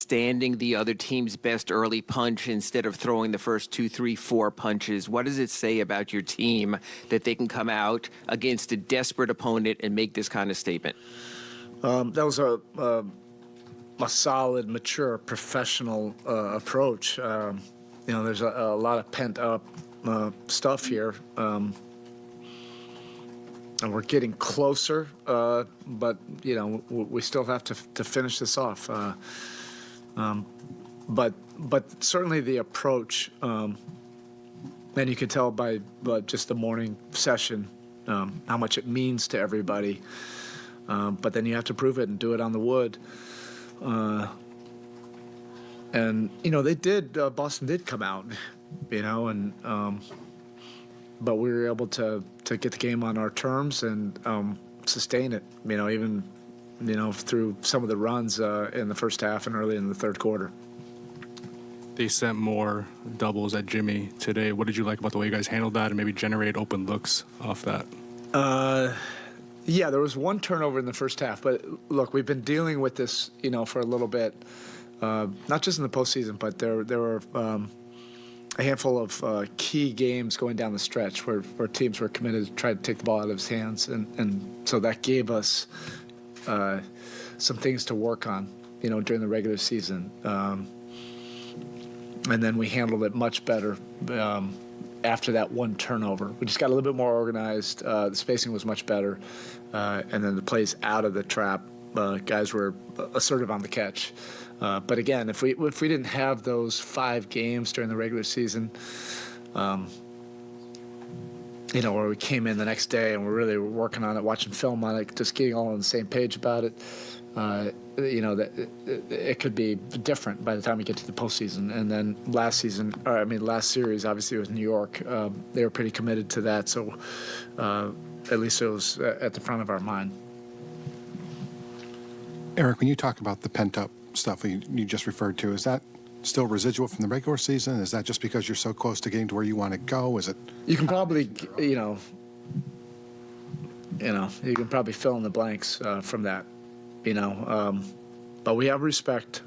standing the other team's best early punch instead of throwing the first 2, 3, 4 punches? What does it say about your team that they can come out against a desperate opponent and make this kind of statement? That was a solid, mature, professional approach. There's a lot of pent-up stuff here, and we're getting closer, but we still have to finish this off. But certainly the approach, and you can tell by just the morning session how much it means to everybody. But then you have to prove it and do it on the wood. And they did. Boston did come out, but we were able to get the game on our terms and sustain it. Even through some of the runs in the first half and early in the third quarter. They sent more doubles at Jimmy today. What did you like about the way you guys handled that and maybe generate open looks off that? Yeah, there was one turnover in the first half, but look, we've been dealing with this, for a little bit, not just in the postseason, but there were a handful of key games going down the stretch where teams were committed to try to take the ball out of his hands, and so that gave us some things to work on, during the regular season, and then we handled it much better after that one turnover. We just got a little bit more organized. The spacing was much better. And then the plays out of the trap, guys were assertive on the catch. But again, if we didn't have those 5 games during the regular season, where we came in the next day and we're really working on it, watching film on it, just getting all on the same page about it, that it could be different by the time we get to the postseason. And then last series, obviously, with New York, they were pretty committed to that. So at least it was at the front of our mind. Erik, when you talk about the pent-up stuff you just referred to, is that still residual from the regular season? Is that just because you're so close to getting to where you want to go? Is it? You can probably, you can probably fill in the blanks from that. But we have respect,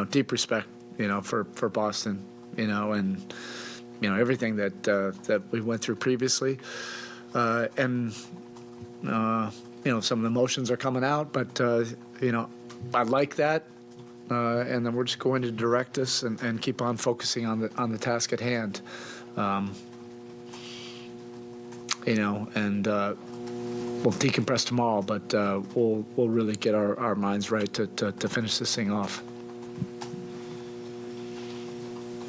deep respect, for Boston, and everything that we went through previously, and some of the emotions are coming out, but I like that, and then we're just going to direct us and keep on focusing on the task at hand, and. We'll decompress tomorrow, but we'll really get our minds right to finish this thing off.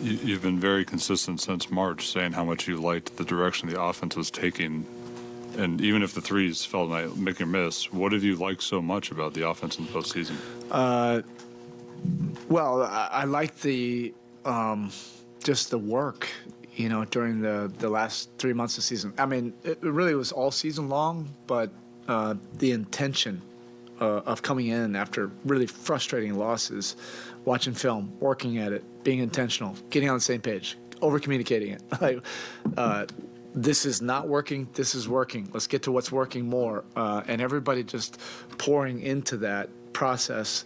You've been very consistent since March, saying how much you liked the direction the offense was taking. And even if the threes fell tonight, make or miss, what have you liked so much about the offense in the postseason? Well, I like the just the work, during the last 3 months of the season. I mean, it really was all season long, but the intention of coming in after really frustrating losses, watching film, working at it, being intentional, getting on the same page, over-communicating it. This is not working, this is working. Let's get to what's working more. And everybody just pouring into that process.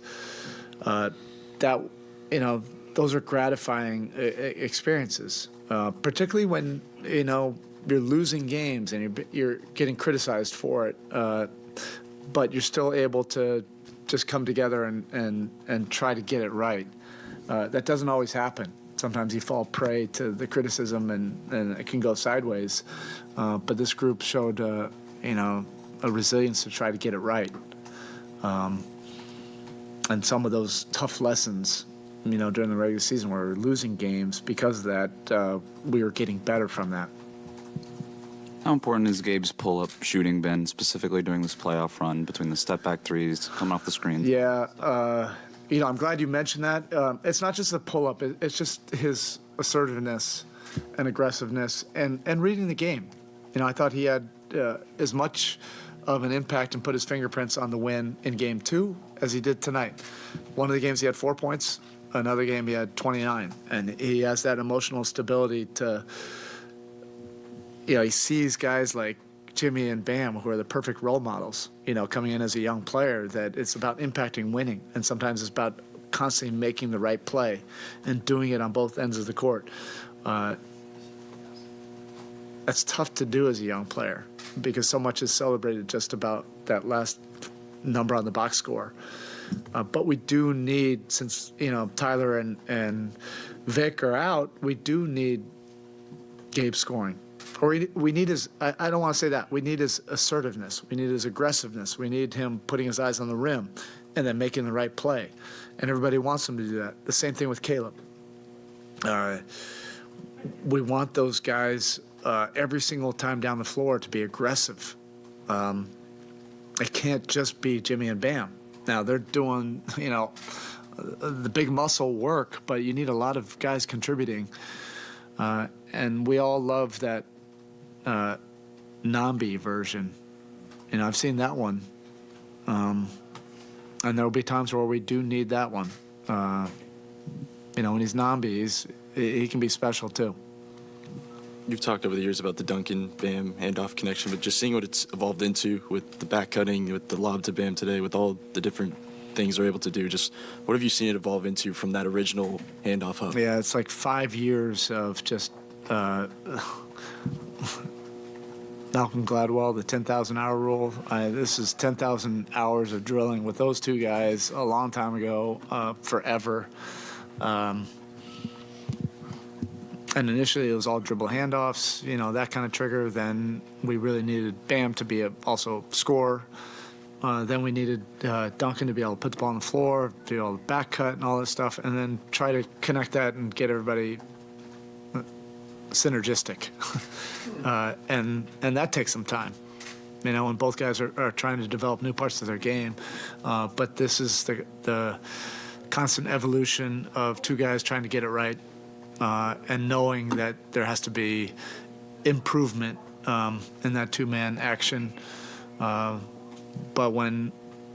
Those are gratifying experiences. Particularly when you're losing games and you're getting criticized for it, but you're still able to just come together and try to get it right. That doesn't always happen. Sometimes you fall prey to the criticism and it can go sideways. But this group showed a resilience to try to get it right. And some of those tough lessons, during the regular season where we were losing games, because of that, we were getting better from that. How important has Gabe's pull-up shooting been, specifically during this playoff run, between the step-back threes coming off the screen? Yeah, I'm glad you mentioned that. It's not just the pull-up. It's just his assertiveness and aggressiveness and reading the game. I thought he had as much of an impact and put his fingerprints on the win in Game 2 as he did tonight. One of the games he had 4 points. Another game he had 29, and he has that emotional stability to, he sees guys like Jimmy and Bam, who are the perfect role models, coming in as a young player, that it's about impacting winning. And sometimes it's about constantly making the right play and doing it on both ends of the court. That's tough to do as a young player because so much is celebrated just about that last number on the box score. But we do need, since Tyler and Vic are out, we do need Gabe scoring. Or we need his, I don't want to say that, we need his assertiveness, we need his aggressiveness, we need him putting his eyes on the rim and then making the right play. And everybody wants him to do that. The same thing with Caleb. We want those guys every single time down the floor to be aggressive. It can't just be Jimmy and Bam. Now, they're doing, the big muscle work, but you need a lot of guys contributing. And we all love that Nambi version. I've seen that one. And there will be times where we do need that one. When he's Nambi, he can be special too. You've talked over the years about the Duncan Bam handoff connection, but just seeing what it's evolved into with the back cutting, with the lob to Bam today, with all the different things they're able to do, just what have you seen it evolve into from that original handoff hub? Yeah, it's like 5 years of just Malcolm Gladwell, the 10,000-hour rule. This is 10,000 hours of drilling with those two guys a long time ago, forever. And initially it was all dribble handoffs, that kind of trigger. Then we really needed Bam to be also scorer. Then we needed Duncan to be able to put the ball on the floor, to be able to back cut and all that stuff, and then try to connect that and get everybody synergistic. And that takes some time, when both guys are trying to develop new parts of their game. But this is the constant evolution of two guys trying to get it right. And knowing that there has to be improvement in that two-man action. But when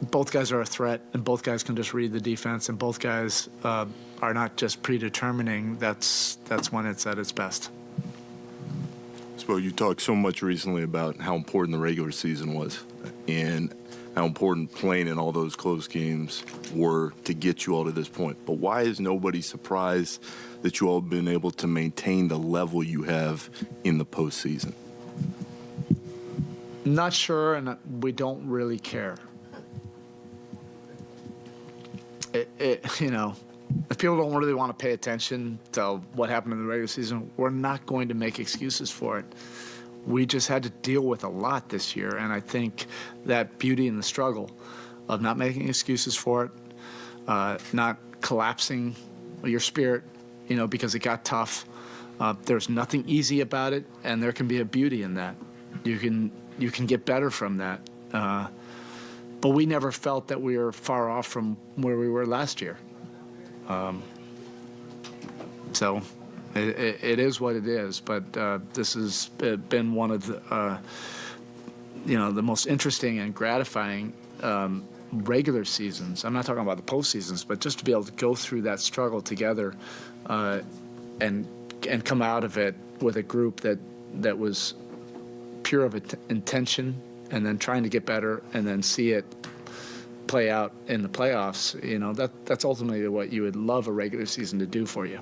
both guys are a threat and both guys can just read the defense and both guys are not just predetermining, that's when it's at its best. So you talked so much recently about how important the regular season was and how important playing in all those close games were to get you all to this point. But why is nobody surprised that you all have been able to maintain the level you have in the postseason? Not sure, and we don't really care. If people don't really want to pay attention to what happened in the regular season, we're not going to make excuses for it. We just had to deal with a lot this year, and I think that beauty in the struggle of not making excuses for it, not collapsing your spirit, because it got tough. There's nothing easy about it, and there can be a beauty in that. You can get better from that. But we never felt that we were far off from where we were last year. So it is what it is. But this has been one of the most interesting and gratifying regular seasons. I'm not talking about the postseasons, but just to be able to go through that struggle together and come out of it with a group that was pure of intention and then trying to get better and then see it play out in the playoffs, that's ultimately what you would love a regular season to do for you.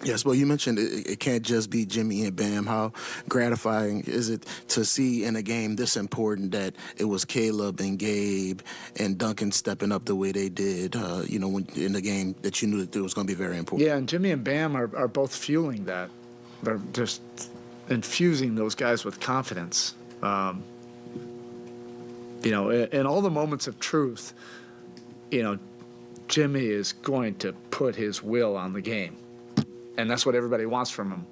Yes, well, you mentioned it can't just be Jimmy and Bam. How gratifying is it to see in a game this important that it was Caleb and Gabe and Duncan stepping up the way they did, when in the game that you knew that it was going to be very important? Yeah, and Jimmy and Bam are both fueling that. They're just infusing those guys with confidence. In all the moments of truth, Jimmy is going to put his will on the game. And that's what everybody wants from him.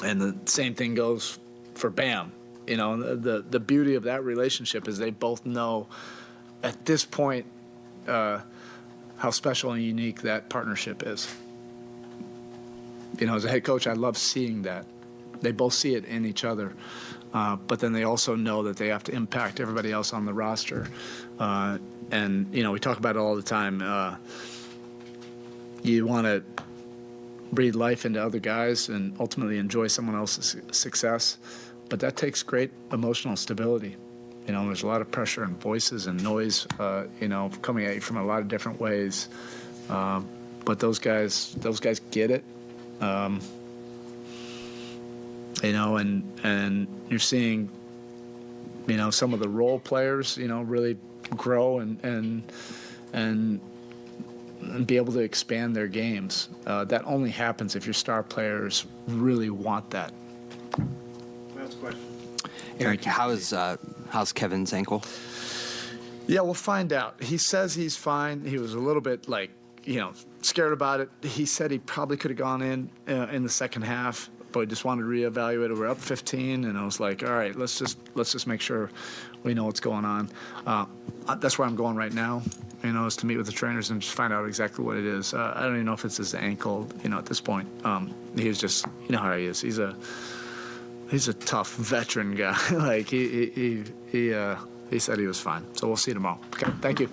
And the same thing goes for Bam. The beauty of that relationship is they both know at this point how special and unique that partnership is. As a head coach, I love seeing that. They both see it in each other. But then they also know that they have to impact everybody else on the roster. And we talk about it all the time. You want to breathe life into other guys and ultimately enjoy someone else's success. But that takes great emotional stability. You know, there's a lot of pressure and voices and noise, you know, coming at you from a lot of different ways. But those guys get it. You know, and you're seeing, you know, some of the role players, you know, really grow and be able to expand their games. That only happens if your star players really want that. Last question. Erik, how's Kevin's ankle? Yeah, we'll find out. He says he's fine. He was a little bit like, you know, scared about it. He said he probably could have gone in the second half, but we just wanted to reevaluate it. We're up 15, and I was like, all right, let's just make sure we know what's going on. That's where I'm going right now, you know, is to meet with the trainers and just find out exactly what it is. I don't even know if it's his ankle, you know, at this point. He was just, you know how he is. He's a tough veteran guy. Like he said he was fine. So we'll see tomorrow. Okay, thank you.